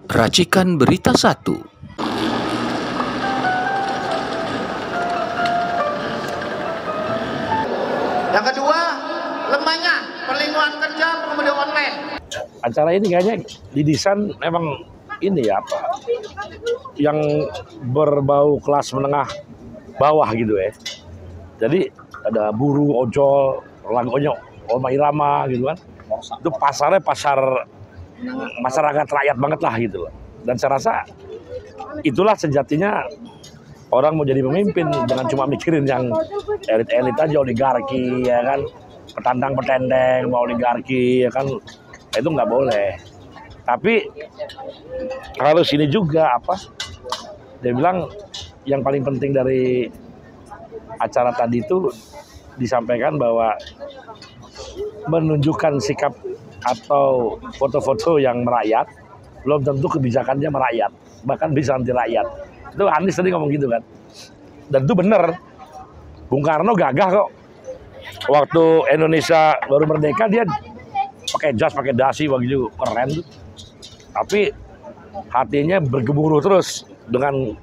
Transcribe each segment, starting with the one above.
Racikan Berita 1. Yang kedua, lemahnya perlindungan kerja pengemudi online. Acara ini kayaknya didesain memang ini ya apa yang berbau kelas menengah bawah gitu ya. Jadi ada buruh, ojol, onyok, Rhoma Irama gitu kan. Itu pasarnya pasar masyarakat rakyat banget lah gitu loh. Dan saya rasa itulah sejatinya orang mau jadi pemimpin, jangan cuma mikirin yang elit-elit aja, oligarki ya kan, petantang-petendeng mau oligarki ya kan, itu nggak boleh. Tapi harus ini juga apa? Dia bilang yang paling penting dari acara tadi itu disampaikan bahwa menunjukkan sikap atau foto-foto yang merakyat belum tentu kebijakannya merakyat, bahkan bisa anti rakyat. Itu Anies tadi ngomong gitu kan, dan itu bener. Bung Karno gagah kok waktu Indonesia baru merdeka, dia pakai jas, pakai dasi, begitu keren tuh. Tapi hatinya bergemuruh terus dengan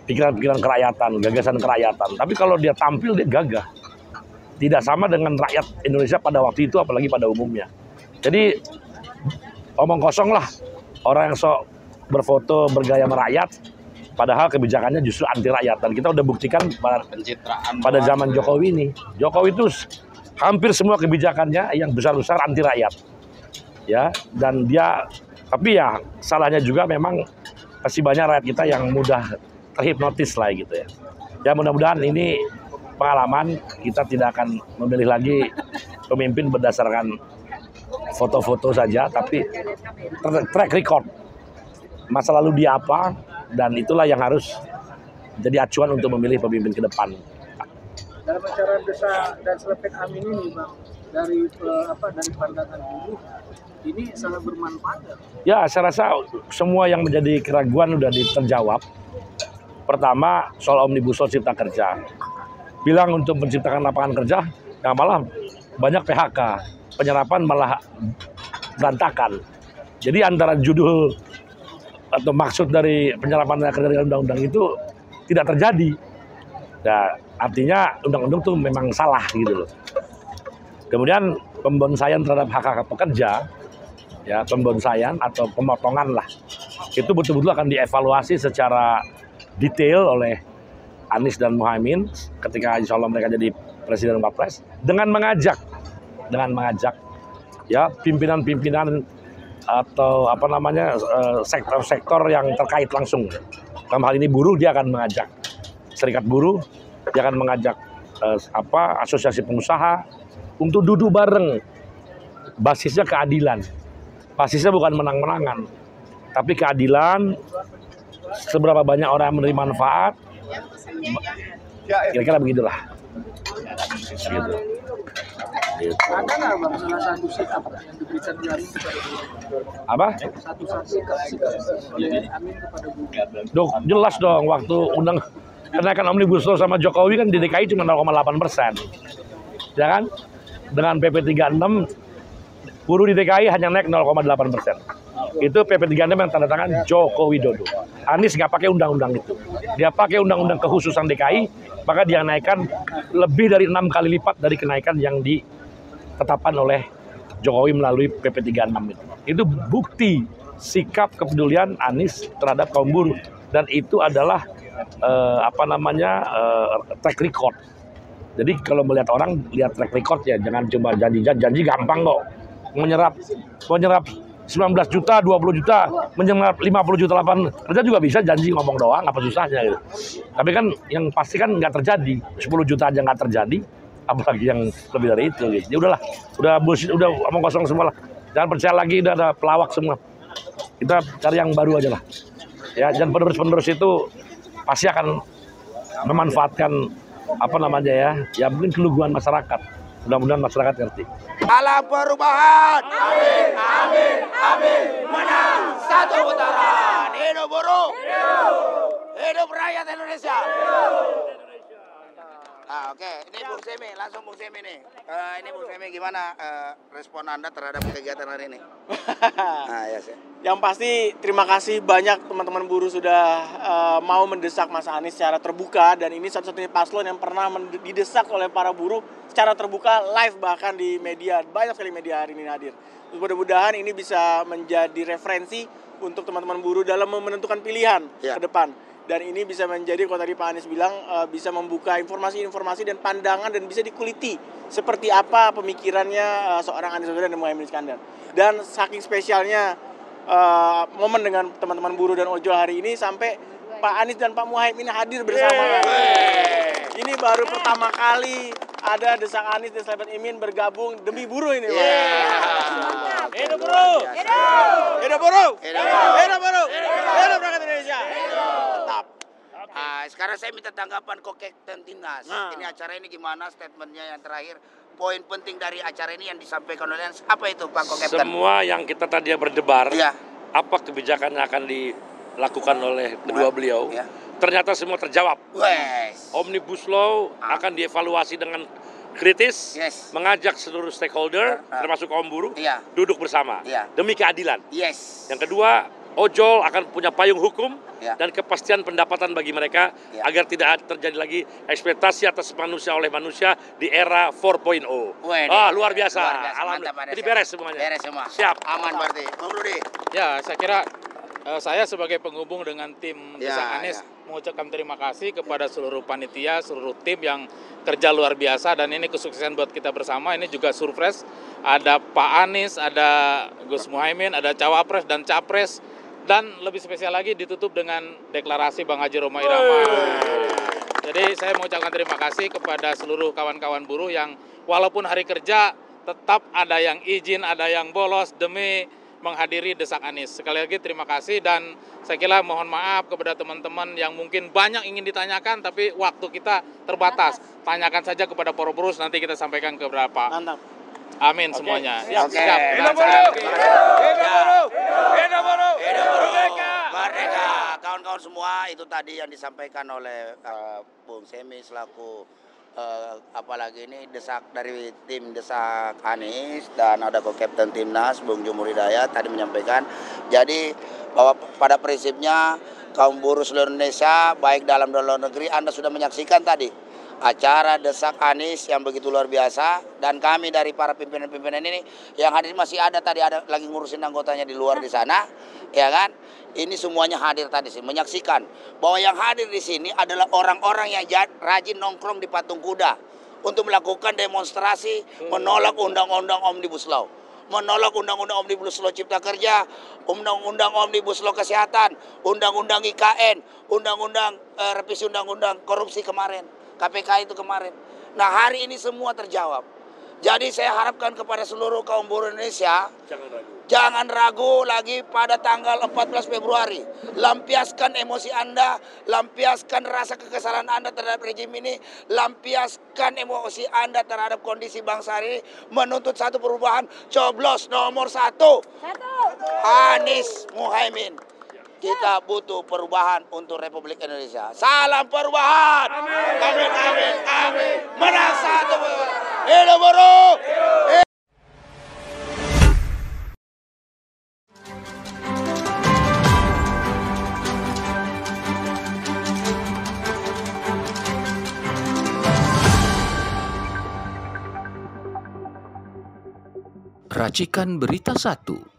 pikiran-pikiran kerakyatan, gagasan kerakyatan. Tapi kalau dia tampil, dia gagah. Tidak sama dengan rakyat Indonesia pada waktu itu, apalagi pada umumnya. Jadi omong kosong lah orang yang sok berfoto bergaya merakyat, padahal kebijakannya justru anti rakyat. Dan kita udah buktikan pada zaman Jokowi ini. Jokowi itu hampir semua kebijakannya yang besar-besar anti rakyat. Ya, dan dia, tapi ya salahnya juga memang masih banyak rakyat kita yang mudah terhipnotis lah gitu ya. Ya mudah-mudahan ini pengalaman, kita tidak akan memilih lagi pemimpin berdasarkan foto-foto saja, tapi track record masa lalu dia apa, dan itulah yang harus jadi acuan untuk memilih pemimpin ke depan. Dalam acara Desa dan Selepet Amin ini, Bang, dari pandangan buruh ini sangat bermanfaat. Ya, saya rasa semua yang menjadi keraguan sudah terjawab. Pertama, soal Omnibus Law Cipta Kerja. Bilang untuk menciptakan lapangan kerja, nah malah banyak PHK, penyerapan malah berantakan. Jadi antara judul atau maksud dari penyerapan tenaga kerja dengan undang-undang itu tidak terjadi. Nah, artinya undang-undang itu memang salah gitu loh. Kemudian pembonsaian terhadap hak-hak pekerja, ya pembonsaian atau pemotongan lah, itu betul-betul akan dievaluasi secara detail oleh Anies dan Muhaimin ketika insya Allah mereka jadi presiden dan wapres, dengan mengajak ya pimpinan-pimpinan atau apa namanya sektor-sektor yang terkait langsung. Dalam hal ini buruh, dia akan mengajak serikat buruh, dia akan mengajak asosiasi pengusaha untuk duduk bareng. Basisnya keadilan, basisnya bukan menang-menangan, tapi keadilan. Seberapa banyak orang yang menerima manfaat, kira-kira begitulah. Gitu. Ada nggak, Bang, salah satu sikap yang diberikan di Amin kepada buruh? Apa? Satu-satu sikap dari Amin kepada buruh. Jelas dong, waktu kenaikan Omnibus Law sama Jokowi kan di DKI cuma 0,8%. Ya kan? Dengan PP 36, buruh di DKI hanya naik 0,8%. Itu PP 36 yang tanda tangan Joko Widodo. Anies nggak pakai undang-undang itu. Dia pakai undang-undang kekhususan DKI, maka dia naikkan lebih dari 6 kali lipat dari kenaikan yang ditetapkan oleh Jokowi melalui PP 36 itu. Itu bukti sikap kepedulian Anies terhadap kaum buruh, dan itu adalah track record. Jadi kalau melihat orang, lihat track record ya, jangan cuma janji gampang kok. Menyerap 19 juta, 20 juta, menyerap 50 juta lapangan kerja juga bisa janji ngomong doang, apa susahnya gitu. Tapi kan yang pasti kan nggak terjadi, 10 juta aja nggak terjadi, apalagi yang lebih dari itu gitu. Ya udahlah, udah bullshit, udah omong kosong semua lah. Jangan percaya lagi, udah ada pelawak semua. Kita cari yang baru aja lah. Ya, dan penerus-penerus itu pasti akan memanfaatkan ya mungkin keluguan masyarakat. Mudah-mudahan masyarakat ngerti. Alam perubahan. Amin, amin, amin. Menang satu putaran. Hidup buruh. Hidup rakyat Indonesia. Oke. Ini Bung Semi, langsung Bung Semi nih. Ini Bung Semi, gimana respon Anda terhadap kegiatan hari ini? Ya, Yang pasti terima kasih banyak teman-teman buruh sudah mau mendesak Mas Anies secara terbuka, dan ini satu-satunya paslon yang pernah didesak oleh para buruh secara terbuka live bahkan di media. Banyak sekali media hari ini hadir. Mudah-mudahan ini bisa menjadi referensi untuk teman-teman buruh dalam menentukan pilihan ke depan. Dan ini bisa menjadi, kalau tadi Pak Anies bilang, bisa membuka informasi-informasi dan pandangan dan bisa dikuliti seperti apa pemikirannya seorang Anies Baswedan dan Muhaimin Iskandar. Dan saking spesialnya momen dengan teman-teman buruh dan ojol hari ini sampai Pak Anies dan Pak Muhaimin hadir bersama. Ini baru pertama kali ada desak Anies dan Selamat Imin bergabung demi buruh ini. Hidup buruh! Hidup buruh! Hidup buruh! Hidup rakyat Indonesia! Tetap. Sekarang saya minta tanggapan Kokekten Timnas. Ini acara ini gimana statementnya yang terakhir? Poin penting dari acara ini yang disampaikan oleh apa itu Pak Kokekten? Semua yang kita tadi berdebar, Ya. apa kebijakan yang akan dilakukan oleh kedua beliau, Ya. ternyata semua terjawab. Wes. Omnibus Law akan dievaluasi dengan kritis, Yes. mengajak seluruh stakeholder, termasuk kaum buruh, Iya. duduk bersama Iya. demi keadilan. Yes. Yang kedua, ojol akan punya payung hukum Ya. dan kepastian pendapatan bagi mereka Ya. agar tidak terjadi lagi eksploitasi atas manusia oleh manusia di era 4.0. Luar biasa. Alhamdulillah. Mantap, Jadi beres semuanya. Beres semua. Siap. Aman berarti. Bang Rudi. Ya, saya kira saya sebagai penghubung dengan tim Ya, Desak Anies ya. mengucapkan terima kasih kepada seluruh panitia, seluruh tim yang kerja luar biasa, dan ini kesuksesan buat kita bersama. Ini juga surprise, ada Pak Anies, ada Gus Muhaimin, ada Cawapres dan Capres, dan lebih spesial lagi ditutup dengan deklarasi Bang Haji Roma Irama. Jadi saya mengucapkan terima kasih kepada seluruh kawan-kawan buruh yang walaupun hari kerja tetap ada yang izin, ada yang bolos demi menghadiri Desak Anies. Sekali lagi terima kasih, dan saya kira mohon maaf kepada teman-teman yang mungkin banyak ingin ditanyakan tapi waktu kita terbatas. Tanyakan saja kepada para buruh, nanti kita sampaikan ke beberapa. Mantap. Amin semuanya. Siap. Siap. Hidup Siap. Merdeka. Kawan-kawan semua, itu tadi yang disampaikan oleh Bung Semi selaku apalagi ini desak dari tim Desak Anies, dan ada Kokepten Timnas Bung Jumur Hidayat tadi menyampaikan. Jadi bahwa pada prinsipnya kaum buruh seluruh Indonesia baik dalam dan luar negeri, Anda sudah menyaksikan tadi acara Desak Anies yang begitu luar biasa, dan kami dari para pimpinan-pimpinan ini yang hadir masih ada tadi, ada lagi ngurusin anggotanya di luar di sana, ya kan? Ini semuanya hadir tadi sih, menyaksikan bahwa yang hadir di sini adalah orang-orang yang rajin nongkrong di patung kuda untuk melakukan demonstrasi menolak undang-undang Omnibus Law, menolak undang-undang Omnibus Law Cipta Kerja, undang-undang Omnibus Law Kesehatan, undang-undang IKN, undang-undang revisi undang-undang korupsi kemarin, KPK itu kemarin. Nah, hari ini semua terjawab. Jadi saya harapkan kepada seluruh kaum buruh Indonesia, jangan ragu lagi pada tanggal 14 Februari. Lampiaskan emosi Anda, lampiaskan rasa kekesalan Anda terhadap rejim ini, lampiaskan emosi Anda terhadap kondisi bangsa ini, menuntut satu perubahan, coblos nomor 1. Anies Muhaimin. Kita butuh perubahan untuk Republik Indonesia. Salam perubahan. Amin, amin, amin, amin. Menang satu. Hidup buruh. Racikan Berita 1.